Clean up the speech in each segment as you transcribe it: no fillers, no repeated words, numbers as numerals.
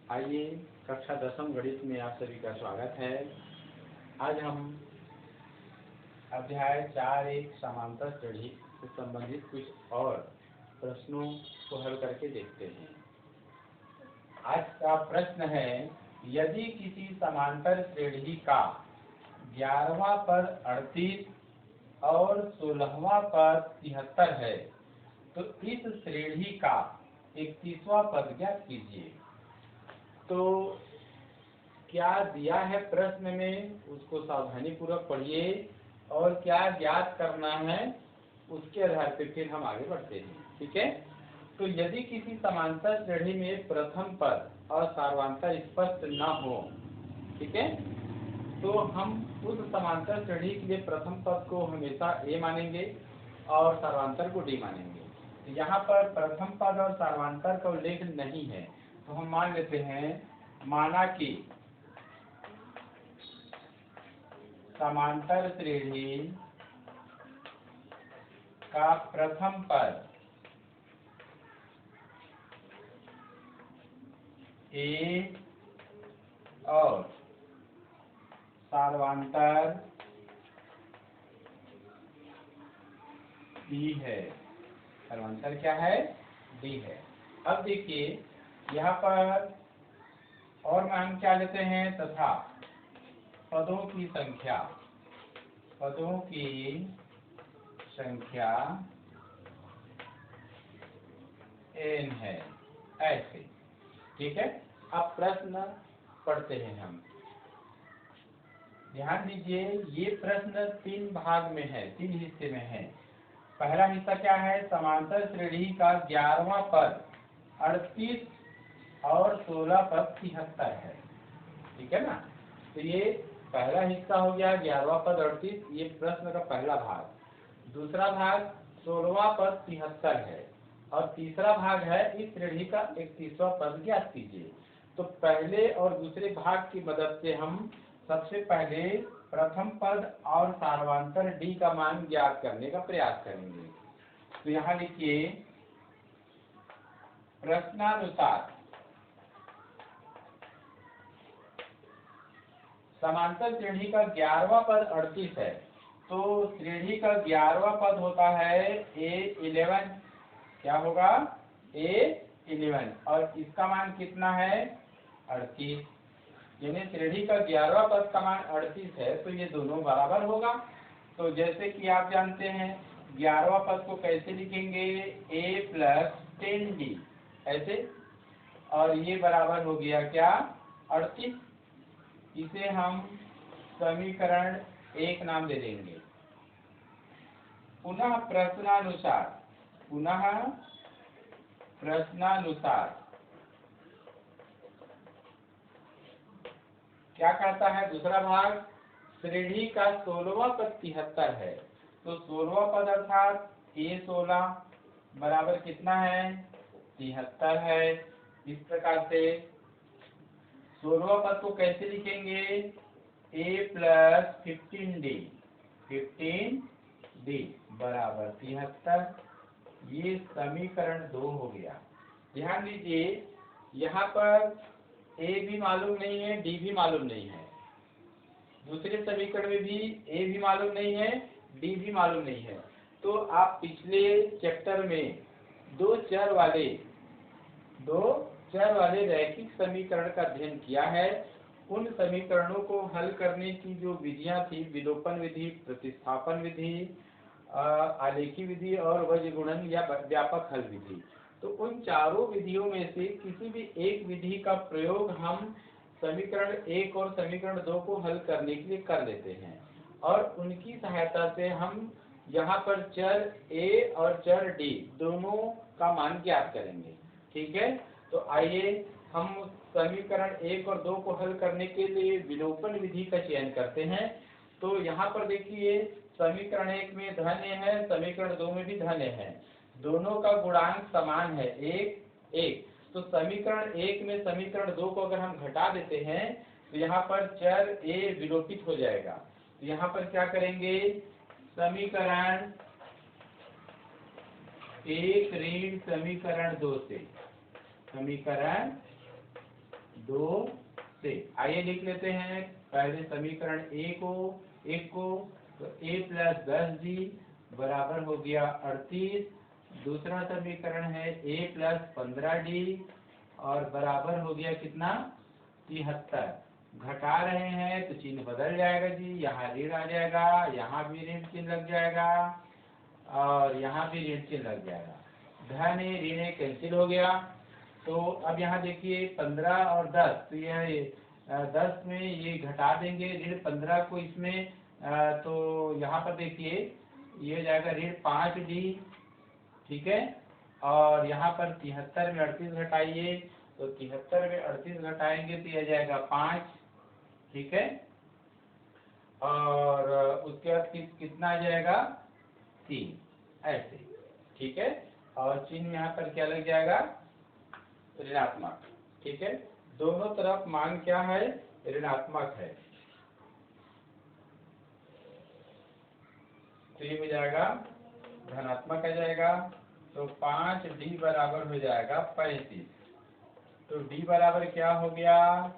आइए, कक्षा 10वीं गणित में आप सभी का स्वागत है। आज हम अध्याय 4.1 समांतर श्रेणी से संबंधित कुछ और प्रश्नों को हल करके देखते हैं। आज का प्रश्न है, यदि किसी समांतर श्रेणी का 11वां पद 38 और 16वां पद 73 है, तो इस श्रेणी का 31वां पद ज्ञात कीजिए। तो क्या दिया है प्रश्न में, उसको सावधानी पूर्वक पढ़िए और क्या ज्ञात करना है उसके आधार पर फिर हम आगे बढ़ते हैं। ठीक है। तो यदि किसी समांतर श्रेणी में प्रथम पद और सार्वंतर स्पष्ट न हो, ठीक है, तो हम उस समांतर श्रेणी के लिए प्रथम पद को हमेशा ए मानेंगे और सार्वंतर को डी मानेंगे। यहाँ पर प्रथम पद और सार्वंतर का उल्लेख नहीं है, तो हम मान लेते हैं, माना कि समांतर श्रेणी का प्रथम पद ए और सार्वंतर डी है। सार्वंतर क्या है? डी है। अब देखिए यहाँ पर और मान क्या लेते हैं, तथा पदों की संख्या n है, ऐसे। ठीक है। अब प्रश्न पढ़ते हैं हम। ध्यान दीजिए, ये प्रश्न 3 भाग में है, 3 हिस्से में है। पहला हिस्सा क्या है, समांतर श्रेणी का 11वां पद 38 और 16 पद 73 है। ठीक है ना। तो ये पहला हिस्सा हो गया, 11वां पद 38, ये प्रश्न का पहला भाग। दूसरा भाग 16वां पद 73 है और तीसरा भाग है इस श्रेणी का 31वां पद ज्ञात कीजिए। तो पहले और दूसरे भाग की मदद से हम सबसे पहले प्रथम पद और सार्वंतर डी का मान ज्ञात करने का प्रयास करेंगे। तो यहाँ लिखिए, प्रश्नानुसार समांतर श्रेणी का 11वां पद 38 है, तो श्रेणी का 11वां पद होता है A11। क्या होगा? A11। और इसका मान कितना है? 38। यानी श्रेणी का 11वां पद का मान 38 है, तो ये दोनों बराबर होगा। तो जैसे कि आप जानते हैं 11वां पद को कैसे लिखेंगे, A + 10D ऐसे, और ये बराबर हो गया क्या? 38। इसे हम समीकरण 1 नाम दे देंगे। पुनः प्रश्नानुसार क्या कहता है दूसरा भाग, श्रेणी का 16वां पद 73 है, तो 16वां पद अर्थात A16 बराबर कितना है? 73 है। इस प्रकार से 16वां पद को कैसे लिखेंगे, A + 15D बराबर 73। ये समीकरण 2 हो गया। ध्यान दीजिए, यहाँ पर A भी मालूम नहीं है, D भी मालूम नहीं है। दूसरे समीकरण में भी A भी मालूम नहीं है, D भी मालूम नहीं है। तो आप पिछले चैप्टर में दो चर वाले रैखिक समीकरण का अध्ययन किया है। उन समीकरणों को हल करने की जो विधियां थी, विलोपन विधि, प्रतिस्थापन विधि, आलेखी विधि और वज्र गुणन या व्यापक हल विधि, तो उन चारों विधियों में से किसी भी एक विधि का प्रयोग हम समीकरण 1 और समीकरण 2 को हल करने के लिए कर लेते हैं, और उनकी सहायता से हम यहाँ पर चर A और चर D दोनों का मान ज्ञात करेंगे। ठीक है। तो आइए हम समीकरण 1 और 2 को हल करने के लिए विलोपन विधि का चयन करते हैं। तो यहाँ पर देखिए, समीकरण 1 में धन्य है, समीकरण 2 में भी धन्य है, दोनों का गुणांक समान है, 1 1। तो समीकरण 1 में समीकरण 2 को अगर हम घटा देते हैं तो यहाँ पर चर A विलोपित हो जाएगा। तो यहाँ पर क्या करेंगे, समीकरण 1 ऋण समीकरण 2 से, समीकरण 2 से। आइए लिख लेते हैं पहले समीकरण एक को, तो a प्लस 10d बराबर हो गया 38। दूसरा समीकरण है a प्लस 15d और बराबर हो गया कितना 73। घटा रहे हैं तो चिन्ह बदल जाएगा जी, यहाँ ऋण आ जाएगा, यहाँ भी ऋण चिन्ह लग जाएगा और यहाँ भी ऋण चिन्ह लग जाएगा। धन ऋण कैंसिल हो गया। तो अब यहाँ देखिए 15 और 10, तो यह 10 में ये घटा देंगे ऋण 15 को इसमें, तो यहाँ पर देखिए ये हो जाएगा ऋण 5d, ठीक है। और यहाँ पर 73 में 38 घटाइए, तो 73 में 38 घटाएंगे तो यह जाएगा 5, ठीक है। और उसके बाद कितना आ जाएगा 3, ऐसे, ठीक है। और चिन्ह यहाँ पर क्या लग जाएगा ऋणात्मक, ठीक है। दोनों तरफ मान क्या है ऋणात्मक है, तो ये हो जाएगा धनात्मक आ जाएगा। तो 5d बराबर हो जाएगा 35। तो d बराबर क्या हो गया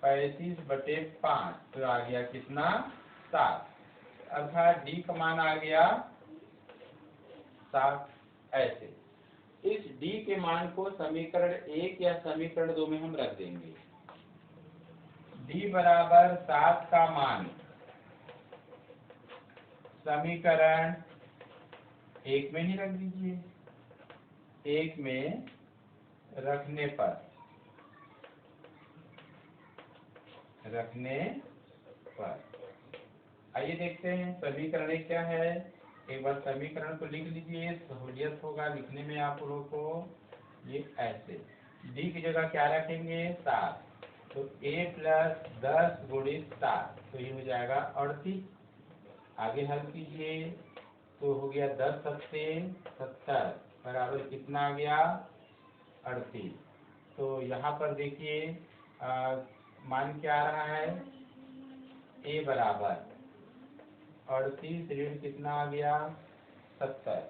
35/5, तो आ गया कितना 7, अर्थात d का मान आ गया 7, ऐसे। इस d के मान को समीकरण 1 या समीकरण 2 में हम रख देंगे। d बराबर 7 का मान समीकरण 1 में ही रख दीजिए। 1 में रखने पर आइए देखते हैं समीकरण 1 क्या है। एक बार समीकरण को लिख लीजिए, सहूलियत होगा लिखने में आप लोगों को। ये ऐसे d की जगह क्या रखेंगे 7, तो a प्लस 10 गुणित 7, तो ये हो जाएगा 38। आगे हल कीजिए तो हो गया 10 सत्ते 70 बराबर कितना आ गया 38। तो यहाँ पर देखिए मान क्या आ रहा है a बराबर 38 ऋण कितना आ गया 70।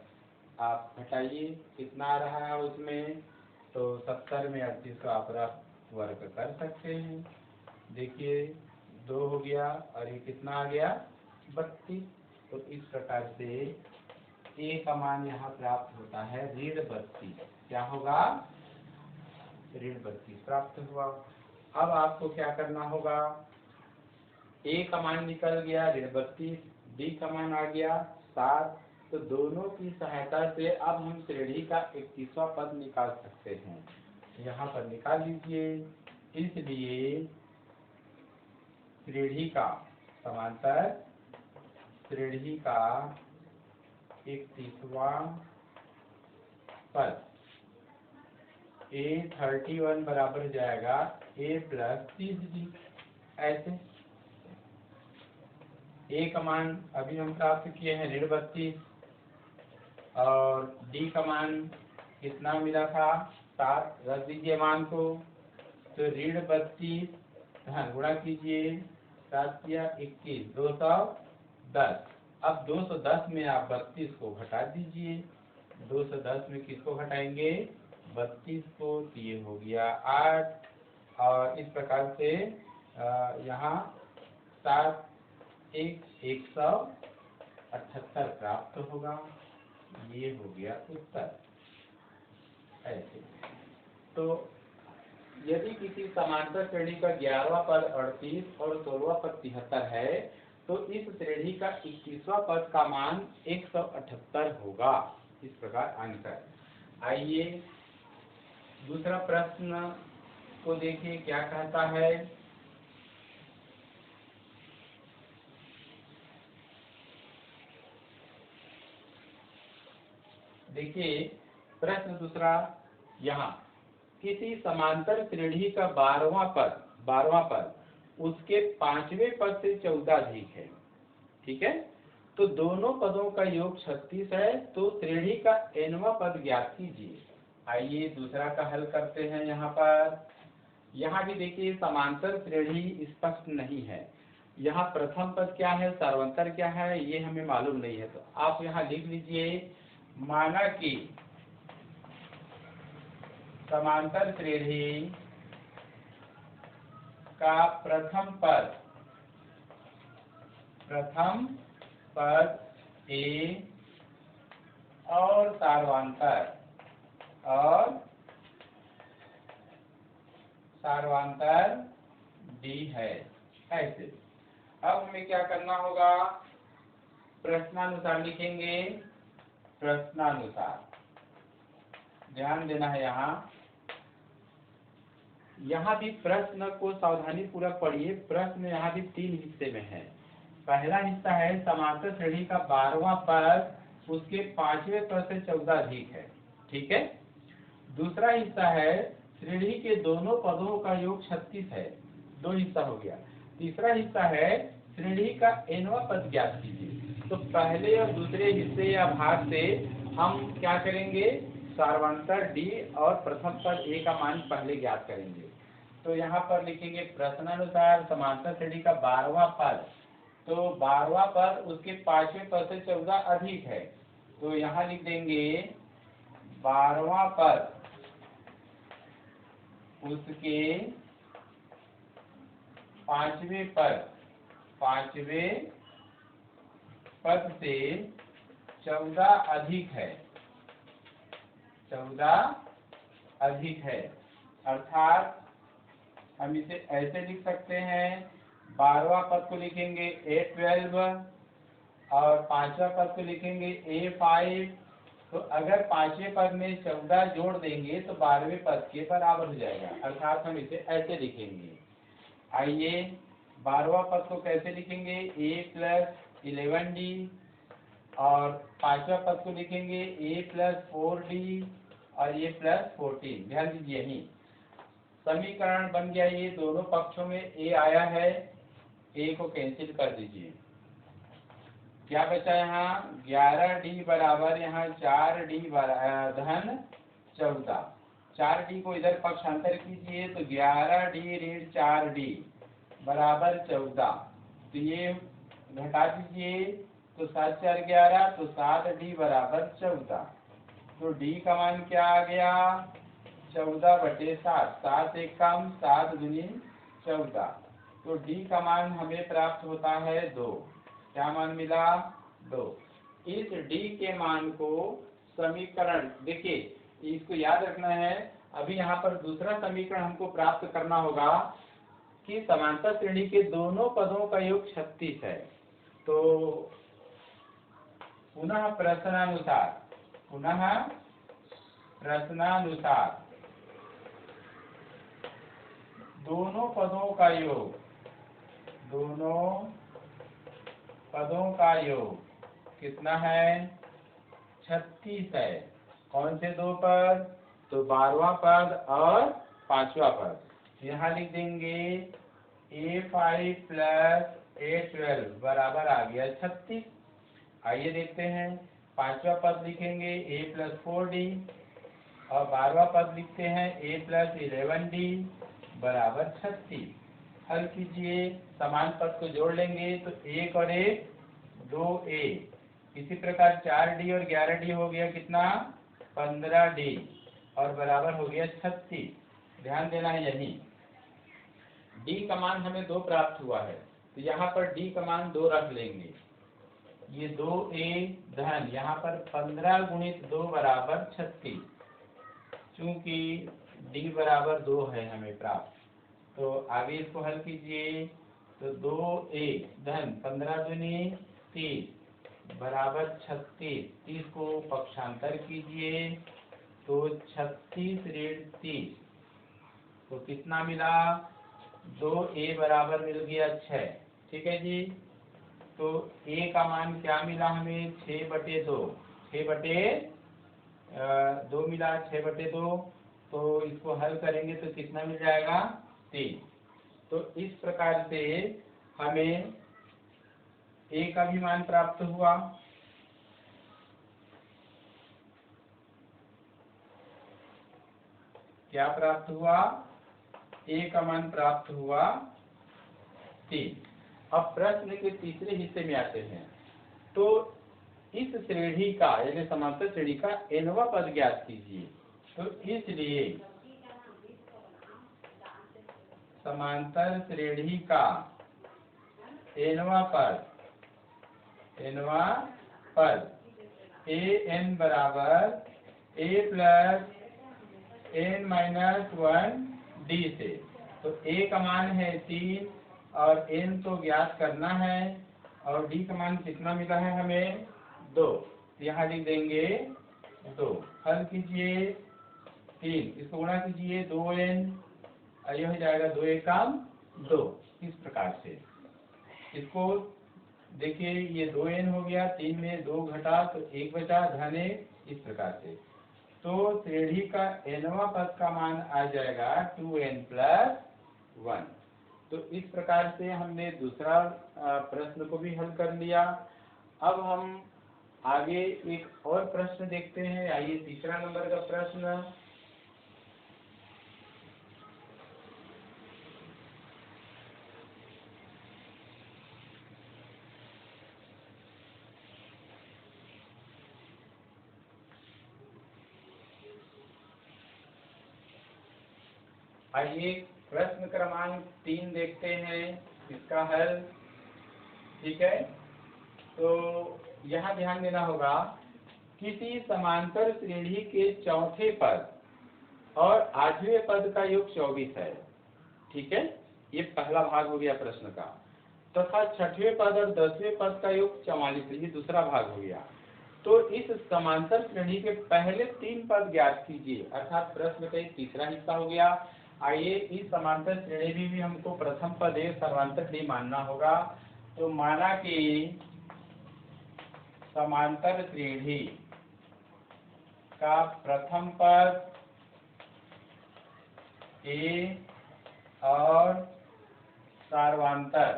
आप घटाइए कितना आ रहा है उसमें, तो 70 में 38 को आप वर्ग कर सकते हैं। देखिए 2 हो गया और ये कितना आ गया 32। तो इस प्रकार से a का मान यहाँ प्राप्त होता है ऋण 32। क्या होगा ऋण 32 प्राप्त हुआ। अब आपको क्या करना होगा, a का मान निकल गया ऋण 32, d का मान आ गया 7। तो दोनों की सहायता से अब हम श्रेणी का 31वां पद निकाल सकते हैं। यहाँ पर निकाल लीजिए। इसलिए श्रेणी का समांतर श्रेणी का 31वां पद a31 बराबर हो जाएगा a प्लस 30d, ऐसे। a का मान अभी हम प्राप्त किए हैं ऋण 32 और d का मान कितना मिला था 7, रख दीजिए मान को। तो ऋण 32 हाँ गुणा कीजिए 7 या 21 210। अब 210 में आप 32 को घटा दीजिए। 210 में किसको घटाएंगे 32 को, तो ये हो गया 8। और इस प्रकार से यहाँ 7 178 प्राप्त होगा। ये हो गया उत्तर, ऐसे। तो यदि किसी समांतर श्रेणी का 11वां पद 38 और 16वां पद 73 है, तो इस श्रेणी का 21वां पद का मान 178 होगा। इस प्रकार आंसर। आइए दूसरा प्रश्न को देखिए क्या कहता है। देखिए प्रश्न दूसरा, यहाँ किसी समांतर श्रेणी का 12वां पद उसके 5वें पद से 14 अधिक है, ठीक है। तो दोनों पदों का योग 36 है, तो श्रेणी का nवां पद ज्ञात कीजिए। आइए दूसरा का हल करते हैं। यहाँ भी देखिए समांतर श्रेणी स्पष्ट नहीं है। यहाँ प्रथम पद क्या है सर्वांतर क्या है ये हमें मालूम नहीं है। तो आप यहाँ लिख लीजिए, माना कि समांतर श्रेणी का प्रथम पद ए और सार्वंतर डी है। ऐसे अब हमें क्या करना होगा, प्रश्नानुसार लिखेंगे। प्रश्नानुसार ध्यान देना है। यहाँ भी प्रश्न को सावधानी पूर्वक पढ़िए। प्रश्न यहाँ भी 3 हिस्से में है। पहला हिस्सा है समांतर श्रेणी का 12वां पद उसके 5वें पद से 14 अधिक है, ठीक है। दूसरा हिस्सा है श्रेणी के दोनों पदों का योग 36 है, 2 हिस्सा हो गया। तीसरा हिस्सा है श्रेणी का nवां पद ज्ञात कीजिए। तो पहले और दूसरे हिस्से या भाग से हम क्या करेंगे, सार्वंतर डी और प्रथम पद ए का मान पहले ज्ञात करेंगे। तो यहाँ पर लिखेंगे प्रश्नानुसार समांतर श्रेणी का 12वां पद, तो 12वां पद उसके 5वें पद से 14 अधिक है, तो यहाँ लिख देंगे 12वां पद उसके 5वें पद से 14 अधिक है, 14 अधिक है। अर्थात हम इसे ऐसे लिख सकते हैं, 12वां पद को लिखेंगे A12 और 5वां पद को लिखेंगे A5। तो अगर 5वें पद में 14 जोड़ देंगे तो 12वें पद के बराबर हो जाएगा। अर्थात हम इसे ऐसे लिखेंगे। आइए 12वां पद को कैसे लिखेंगे, A+11D और 5वां पद को लिखेंगे A+4D और A+14। ध्यान दीजिए, यही समीकरण बन गया। ये दोनों पक्षों में A आया है, A को कैंसिल कर दीजिए। क्या बचा यहाँ, 11D बराबर यहाँ 4D धन 14। 4D को इधर पक्षांतर कीजिए तो 11D ऋण 4D बराबर 14। तो ये घटा दीजिए तो 7 4 11, तो 7D बराबर 14। तो D का मान क्या आ गया, 14/7। 7 एक कम, 7 दूनी 14। तो D का मान हमें प्राप्त होता है 2। क्या मान मिला, 2। इस D के मान को समीकरण, देखिए इसको याद रखना है। अभी यहाँ पर दूसरा समीकरण हमको प्राप्त करना होगा कि समांतर श्रेणी के दोनों पदों का योग 36 है। तो पुनः प्रश्नानुसार दोनों पदों का योग कितना है, 36 है। कौन से 2 पद, तो 12वां पद और 5वां पद। यहाँ लिख देंगे A5 + A12 बराबर आ गया 36। आइए देखते हैं, 5वां पद लिखेंगे A+4D और 12वां पद लिखते हैं A+11D बराबर 36। हल कीजिए, समान पद को जोड़ लेंगे तो 1 और 1 2A। इसी प्रकार 4D और 11D हो गया कितना, 15D और बराबर हो गया 36। ध्यान देना है, यही D का मान हमें 2 प्राप्त हुआ है, तो यहाँ पर D का मान 2 रख लेंगे। ये 2A धन यहाँ पर 15 × 2 बराबर 36। चूंकि D बराबर 2 है हमें प्राप्त, तो आगे इसको हल कीजिए तो 2A धन 15 दूनी 30 बराबर 36। 30 को पक्षांतर कीजिए तो 36 ऋण 30, तो कितना मिला, 2A बराबर मिल गया 6। ठीक है जी। तो A का मान क्या मिला हमें, 6/2। 6/2 मिला, 6/2। तो इसको हल करेंगे तो कितना मिल जाएगा, 3। तो इस प्रकार से हमें A का भी मान प्राप्त हुआ। क्या प्राप्त हुआ, A का मान प्राप्त हुआ 3। अब प्रश्न के तीसरे हिस्से में आते हैं। तो इस श्रेणी का यानी समांतर श्रेणी का nवां पद ज्ञात कीजिए। तो इसलिए समांतर श्रेणी का एनवा पद ए एन बराबर ए प्लस एन माइनस 1 डी से। तो ए का मान है 3 और एन तो ज्ञात करना है और डी का मान कितना मिला है हमें 2। यहाँ लिख देंगे 2। हल कीजिए 3 इसको गुणा कीजिए 2n ये हो जाएगा 2 एकम 2। इस प्रकार से इसको देखिए ये 2n हो गया 3 में 2 घटा तो 1 बचा धन 1 इस प्रकार से। तो श्रेणी का nवां पद का मान आ जाएगा 2n प्लस 1। तो इस प्रकार से हमने दूसरा प्रश्न को भी हल कर लिया। अब हम आगे एक और प्रश्न देखते हैं। आइए तीसरा नंबर का प्रश्न। आइए प्रश्न क्रमांक 3 देखते हैं इसका हल। ठीक है, तो यहाँ ध्यान देना होगा किसी समांतर श्रेणी के चौथे पद और 8वें पद का योग 24 है। ठीक है, ये पहला भाग हो गया प्रश्न का। तथा 6वें पद और 10वें पद का योग 44 है, ये दूसरा भाग हो गया। तो इस समांतर श्रेणी के पहले 3 पद ज्ञात कीजिए, अर्थात प्रश्न का तीसरा हिस्सा हो गया। आइए इस समांतर श्रेणी में भी हमको प्रथम पद ए समांतर डी मानना होगा। तो माना कि समांतर श्रेणी का प्रथम पद ए और सार्वंतर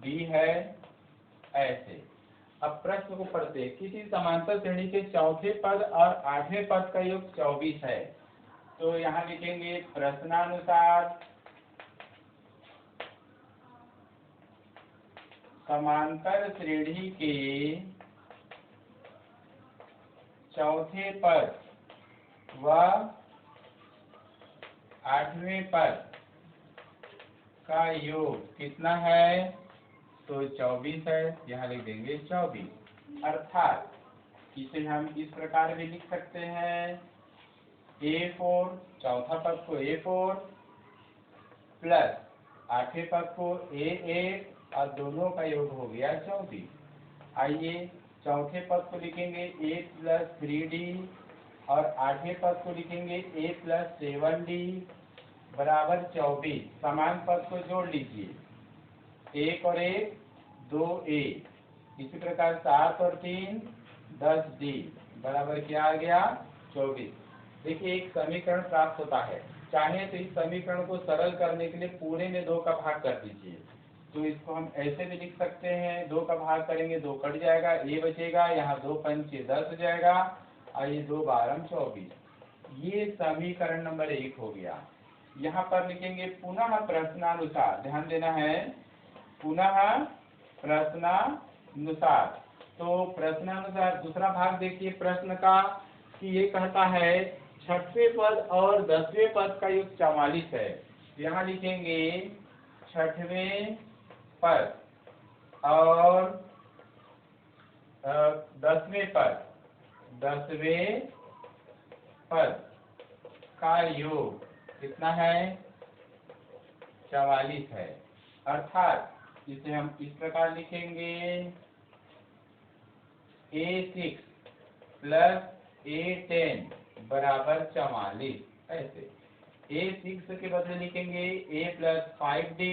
बी है ऐसे। अब प्रश्न को पढ़ते हैं। किसी समांतर श्रेणी के चौथे पद और 8वें पद का योग 24 है। तो यहाँ लिखेंगे प्रश्नानुसार समांतर श्रेणी के चौथे पद व 8वें पद का योग कितना है? तो 24 है। यहाँ लिख देंगे 24। अर्थात इसे हम इस प्रकार भी लिख सकते हैं A4 चौथा पद को A4 प्लस 8वें पद को A8 और दोनों का योग हो गया 24। आइए चौथे पद को लिखेंगे A प्लस 3D और 8वें पद को लिखेंगे A प्लस 7D बराबर 24। समान पद को जोड़ लीजिए, 1 और 1 2A। इसी प्रकार 7 और 3 10D बराबर क्या आ गया 24। देखिए एक समीकरण प्राप्त होता है। चाहे तो इस समीकरण को सरल करने के लिए पूरे में 2 का भाग कर दीजिए। तो इसको हम ऐसे भी लिख सकते हैं, 2 का भाग करेंगे 2 कट जाएगा, ए बचेगा। यहाँ 2 पंचे 10 हो जाएगा और ये 2 बारह 24। ये समीकरण नंबर 1 हो गया। यहाँ पर लिखेंगे पुनः प्रश्नानुसार। ध्यान देना है, पुनः प्रश्नानुसार। तो प्रश्नानुसार दूसरा भाग देखिए प्रश्न का कि ये कहता है 6वें पद और 10वें पद का योग 44 है। यहाँ लिखेंगे 6वें पद और 10वें पद का योग कितना है 44 है। अर्थात इसे हम इस प्रकार लिखेंगे A6 प्लस A10 बराबर 44 ऐसे। A6 के बदले लिखेंगे A प्लस 5D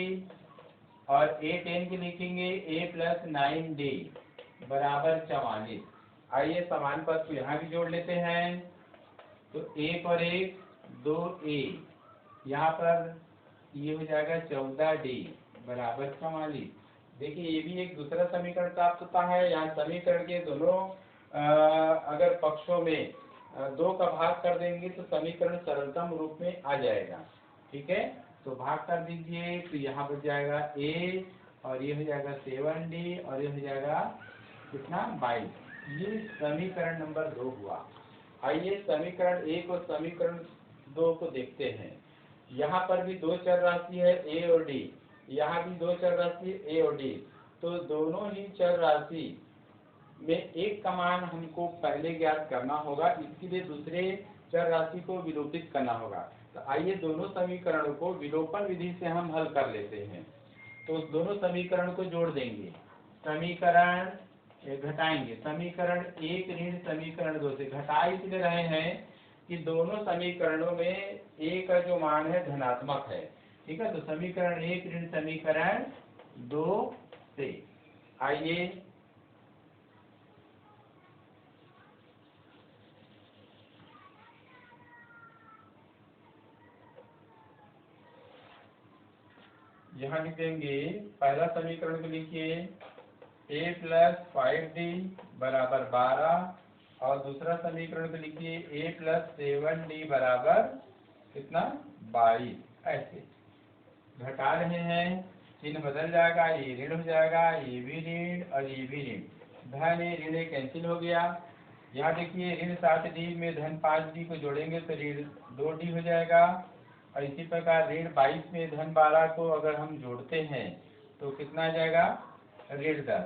और A10 के लिखेंगे A प्लस 9D बराबर 44। आइए समान पद को यहाँ भी जोड़ लेते हैं। तो 1 और 1 2A, यहाँ पर ये हो जाएगा 14D बराबर 44। देखिए ये भी एक दूसरा समीकरण प्राप्त होता है। यहाँ समीकरण के दोनों अगर पक्षों में 2 का भाग कर देंगे तो समीकरण सरलतम रूप में आ जाएगा। ठीक है, तो भाग कर दीजिए। तो यहाँ बच जाएगा A और ये हो जाएगा 7D और ये हो जाएगा कितना 22। ये समीकरण नंबर 2 हुआ। आइए समीकरण 1 और समीकरण दो को देखते हैं। यहाँ पर भी दो चर राशि है ए और डी, यहाँ भी दो चर राशि है ए और डी। तो दोनों ही चर राशि में एक का मान हमको पहले ज्ञात करना होगा, इसके लिए दूसरे चर राशि को विलोपित करना होगा। तो आइए दोनों समीकरणों को विलोपन विधि से हम हल कर लेते हैं। तो उस दोनों समीकरण को जोड़ देंगे, समीकरण घटाएंगे, समीकरण 1 ऋण समीकरण 2 से। घटा इसलिए रहे हैं कि दोनों समीकरणों में ए का जो मान है धनात्मक है, ठीक है। तो समीकरण 1 ऋण समीकरण 2 से। आइए यहाँ लिखेंगे, पहला समीकरण को लिखिए a प्लस 5d बराबर 12 और दूसरा समीकरण को लिखिए a प्लस 7d बराबर कितना 22। ऐसे घटा रहे हैं, चिन्ह बदल जाएगा, ये ऋण हो जाएगा, ये भी ऋण और ये भी ऋण, धन ए ऋण कैंसिल हो गया। यहाँ देखिए ऋण 7d में धन 5d को जोड़ेंगे तो ऋण 2d हो जाएगा। और इसी प्रकार ऋण 22 में धन 12 को अगर हम जोड़ते हैं तो कितना आ जाएगा ऋण 10।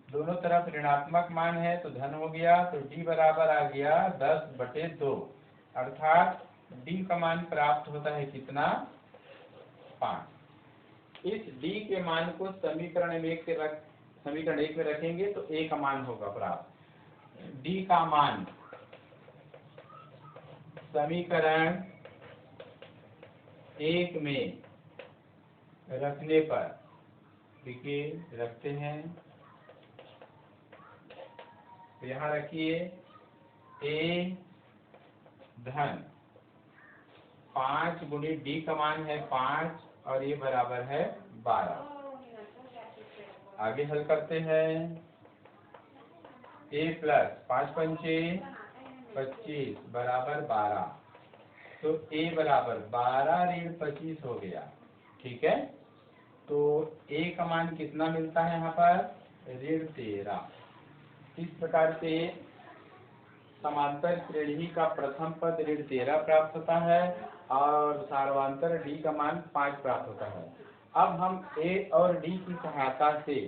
दोनों तरफ ऋणात्मक मान है तो धन हो गया, तो d बराबर आ गया 10/2, अर्थात d का मान प्राप्त होता है कितना 5। इस d के मान को समीकरण 1 में रखेंगे तो a का मान होगा प्राप्त। d का मान समीकरण 1 में रखने पर, देखिए रखते हैं, तो यहाँ रखिए a धन 5 गुणी d का मान है 5 और ये बराबर है 12। आगे हल करते हैं, a प्लस 5 पंचे 25 बराबर 12, तो a बराबर 12 ऋण 25 हो गया, ठीक है। तो a का मान कितना मिलता है यहाँ पर ऋण 13। इस प्रकार से समांतर श्रेणी का प्रथम पद ऋण 13 प्राप्त होता है और सार्वंतर d का मान 5 प्राप्त होता है। अब हम a और d की सहायता से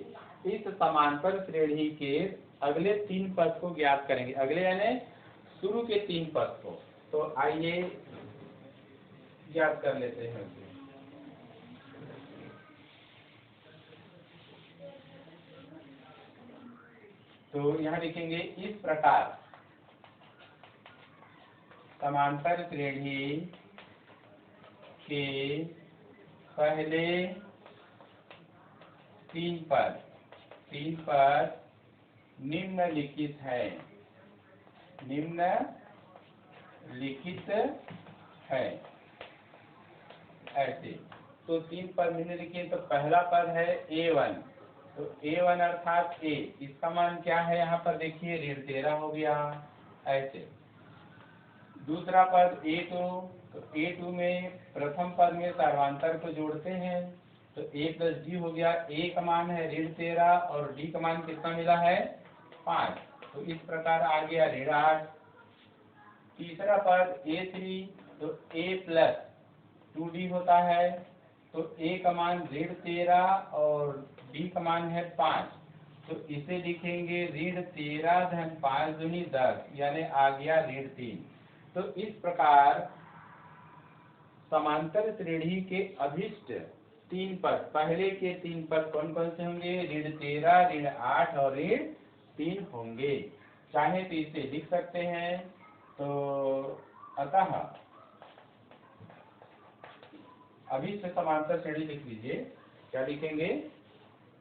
इस समांतर श्रेणी के अगले 3 पद को ज्ञात करेंगे, अगले यानी शुरू के 3 पद को। तो आइए ज्ञात कर लेते हैं। तो यहाँ लिखेंगे इस प्रकार समांतर श्रेणी के पहले 3 पद निम्नलिखित है, ऐसे। तो 3 पद निम्नलिखित, तो पहला पद है a1, तो a1 अर्थात a, इसका मान क्या है यहाँ पर देखिए ऋण 13 हो गया, ऐसे। दूसरा पद a2, तो a2 में प्रथम पद में सर्वांतर को जोड़ते हैं तो a प्लस d हो गया, a का मान है ऋण 13 और d का मान कितना मिला है 5, तो इस प्रकार आ गया ऋण 8। तीसरा पद a3, तो a प्लस 2d होता है, तो a का मान ऋण 13 और d का मान है 5, तो इसे लिखेंगे ऋण 13 धन 5 दूनी 10, यानी आ गया ऋण 3। तो इस प्रकार समांतर श्रेणी के अभिष्ट 3 पद, पहले के 3 पद कौन कौन से होंगे ऋण 13, ऋण 8 और ऋण 3 होंगे। चाहे तो इसे लिख सकते हैं, तो अतः अभिष्ट समांतर श्रेणी लिख लीजिए। क्या लिखेंगे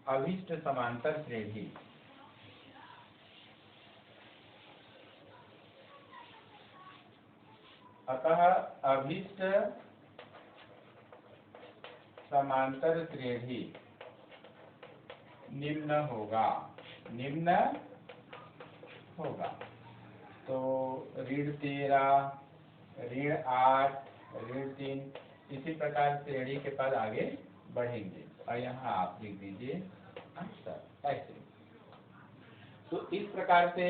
अभिष्ट समांतर श्रेणी, अतः अभिष्ट समांतर श्रेणी निम्न होगा। तो ऋण 13, ऋण 8, ऋण 3, इसी प्रकार श्रेणी के पद आगे बढ़ेंगे और यहाँ आप लिख दीजिए आंसर, ऐसे। तो इस प्रकार से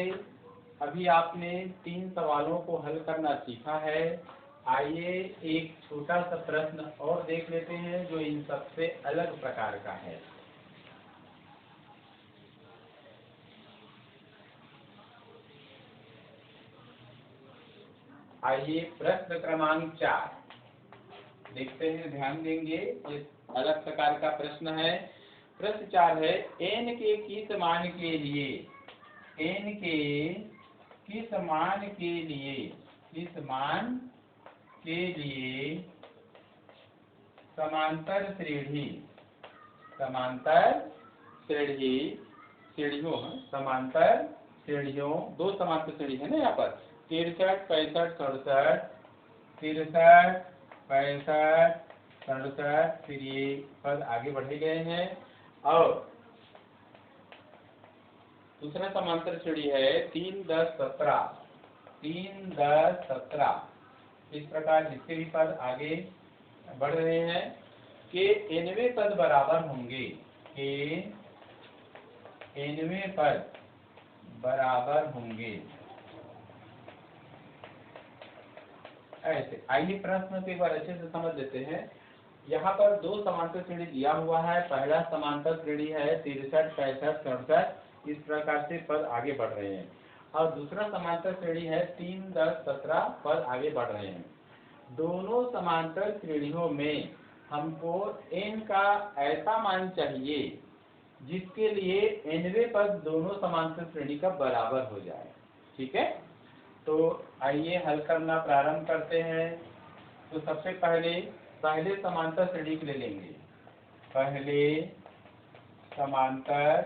अभी आपने 3 सवालों को हल करना सीखा है। आइए एक छोटा सा प्रश्न और देख लेते हैं जो इन सबसे अलग प्रकार का है। आइए प्रश्न क्रमांक 4 देखते हैं, ध्यान देंगे। इस अलग प्रकार का प्रश्न है। प्रश्न 4 है, n के किस मान के लिए n के किस मान के लिए समांतर श्रेणियों दो समांतर श्रेणी है ना यहाँ पर 63, 65, 67, 63, 65, 67, फिर ये पद आगे बढ़े गए हैं। और दूसरा समांतर श्रेणी है 3, 10, 17, 3, 10, 17। इस प्रकार जिसके भी पद आगे बढ़ रहे हैं के nवें पद बराबर होंगे, के nवें पद बराबर होंगे। ऐसे आइए प्रश्न को एक बार अच्छे से समझ लेते हैं। यहाँ पर दो समांतर श्रेणी दिया हुआ है। पहला समांतर श्रेणी है 63, 65, 67, इस प्रकार से पद आगे बढ़ रहे हैं। और दूसरा समांतर श्रेणी है 3, 10, 17, पद आगे बढ़ रहे हैं। दोनों समांतर श्रेणियों में हमको n का ऐसा मान चाहिए जिसके लिए nवें पद दोनों समांतर श्रेणी का बराबर हो जाए। ठीक है, तो आइए हल करना प्रारंभ करते हैं। तो सबसे पहले समांतर श्रेणी के लिए लेंगे। पहले समांतर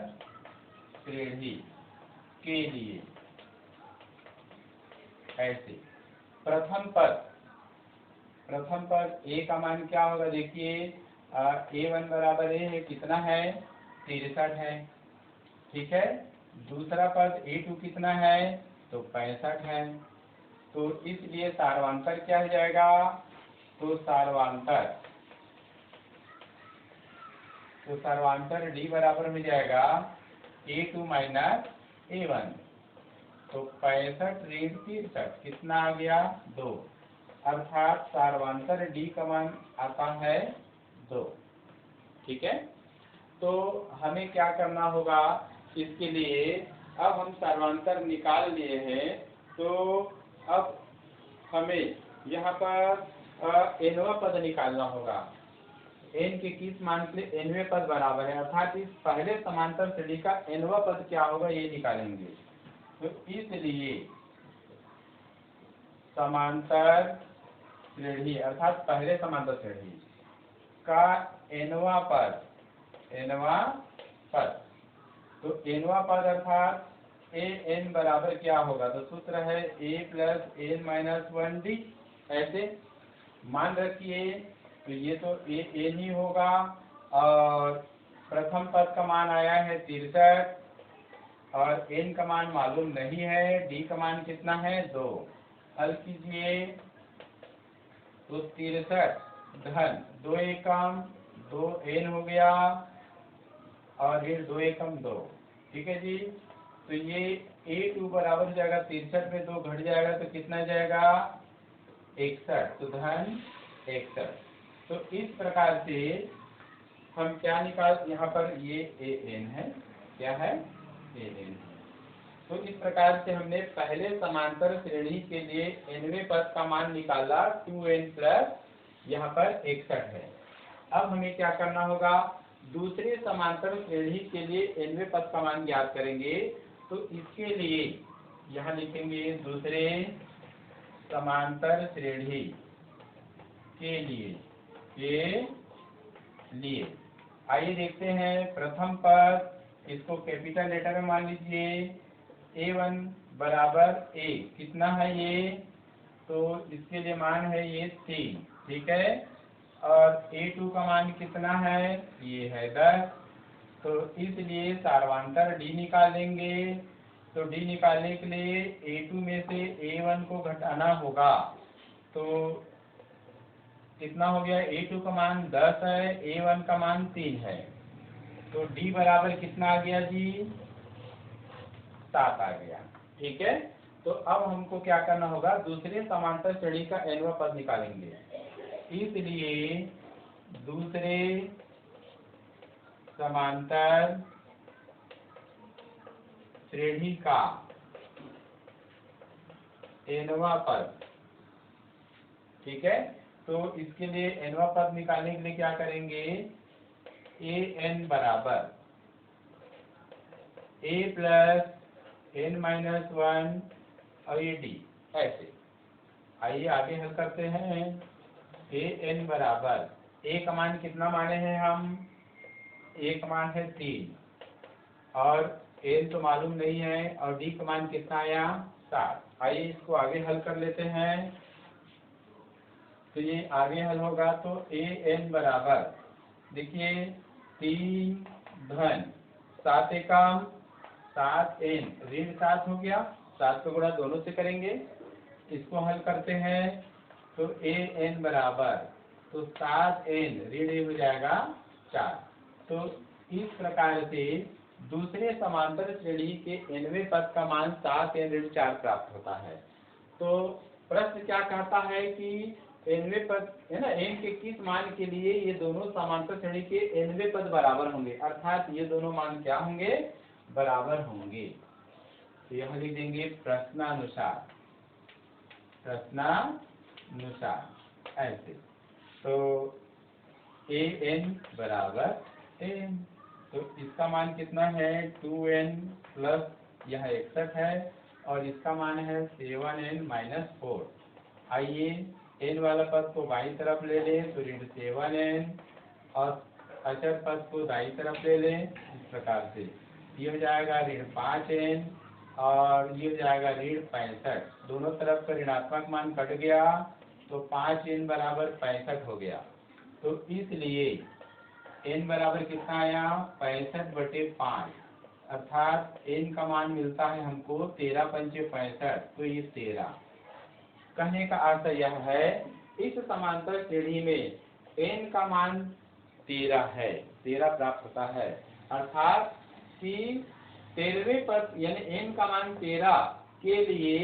श्रेणी के लिए ऐसे प्रथम पद a का मान क्या होगा, देखिए a1 बराबर a है, कितना है 63 है। ठीक है, दूसरा पद a2 कितना है तो 65 है। तो इसलिए सार्वंतर क्या हो जाएगा, तो सार्वंतर d बराबर में जाएगा a2 माइनस a1। तो 65 ऋण 63 कितना आ गया 2, अर्थात सार्वंतर d का मान आता है 2। ठीक है, तो हमें क्या करना होगा इसके लिए, अब हम सार्वंतर निकाल लिए हैं। तो अब हमें यहाँ पर nवा पद निकालना होगा। n के किस मान के लिए nवें पद बराबर है, अर्थात इस पहले समांतर श्रेणी का nवा पद क्या होगा ये निकालेंगे। तो इसलिए समांतर श्रेणी अर्थात पहले समांतर श्रेणी का nवा पद, तो nवा पद अर्थात an बराबर क्या होगा, तो सूत्र है a plus n minus 1d। ऐसे मान रखिए, तो ये तो an ही होगा। और प्रथम पद का मान आया है 63 और n का मान मालूम नहीं है, d का मान कितना है 2। हल कीजिए तो 63 धन 2 एकम 2 n हो गया और ऋण 2 एकम 2। ठीक है जी, तो ये a2 बराबर हो जाएगा 63 में 2 घट जाएगा तो कितना जाएगा 61, तो धन 61। तो इस प्रकार से हम क्या निकाल, यहाँ पर ये an है, क्या है an। तो इस प्रकार से हमने पहले समांतर श्रेणी के लिए nवें पद का मान निकाला 2n प्लस यहाँ पर 61 है। अब हमें क्या करना होगा, दूसरे समांतर श्रेणी के लिए nवें पद का मान ज्ञात करेंगे। तो इसके लिए यहाँ लिखेंगे दूसरे समांतर श्रेणी के लिए आइए देखते हैं प्रथम पद, इसको कैपिटल लेटर में मान लीजिए। a1 बराबर a कितना है ये, तो इसके लिए मान है ये 3। ठीक है, और a2 का मान कितना है ये है 10। तो इसलिए सार्वंतर d निकालेंगे। तो d निकालने के लिए a2 में से a1 को घटाना होगा। तो कितना हो गया, a2 का मान 10 है, a1 का मान 3 है। तो d बराबर कितना आ गया जी 7 आ गया। ठीक है, तो अब हमको क्या करना होगा, दूसरे समांतर श्रेणी का nवां पद निकालेंगे। इसलिए दूसरे समांतर श्रेणी का nवां पद, ठीक है। तो इसके लिए nवां पद निकालने के लिए क्या करेंगे, an बराबर a प्लस n-1 और ये d, ऐसे। आइए आगे हल करते हैं। an बराबर, a का मान कितना माने हैं हम, a का मान है 3 और n तो मालूम नहीं है, और d का मान कितना आया 7। आइए इसको आगे हल कर लेते हैं। तो ये आगे हल होगा तो an बराबर, देखिए 3 धन 7 एकम 7n ऋण 7 हो गया, 7 को गुणा दोनों से करेंगे। इसको हल करते हैं तो an बराबर, तो 7n ऋण हो जाएगा 4। तो इस प्रकार से दूसरे समांतर श्रेणी के nवें पद का मान 7n ऋण 4 प्राप्त होता है। तो प्रश्न क्या कहता है कि nवें पद है ना, n के किस मान के लिए ये दोनों समांतर श्रेणी के nवें पद बराबर होंगे, अर्थात ये दोनों मान क्या होंगे, बराबर होंगे। तो यहाँ लिख देंगे प्रश्नानुसार, प्रश्नानुसार ऐसे। तो an बराबर n, तो इसका मान कितना है 2n प्लस यह 61 है, और इसका मान है 7n-4। आइए n वाला पद को बाईं तरफ ले लें तो ऋण 7n, और अचर पद को दाईं तरफ ले लें। इस प्रकार से ये हो जाएगा ऋण 5n, और ये हो जाएगा ऋण 65। दोनों तरफ का ऋणात्मक मान कट गया, तो 5n बराबर 65 हो गया। तो इसलिए n बराबर कितना आया 65/5, अर्थात n का मान मिलता है हमको 13×5 65, तो ये 13। कहने का अर्थ यह है, इस समांतर श्रेणी में n का मान 13 है, 13 प्राप्त होता है, अर्थात कि 13वें पद यानी n का मान 13 के लिए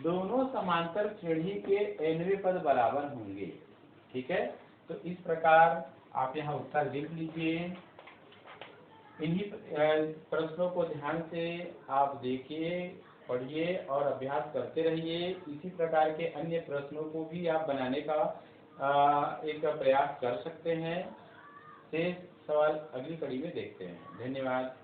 दोनों समांतर श्रेणी के nवें पद बराबर होंगे, ठीक है। तो इस प्रकार आप यहाँ उत्तर लिख लीजिए। इन्हीं प्रश्नों को ध्यान से आप देखिए, पढ़िए और अभ्यास करते रहिए। इसी प्रकार के अन्य प्रश्नों को भी आप बनाने का एक प्रयास कर सकते हैं। शेष सवाल अगली कड़ी में देखते हैं। धन्यवाद।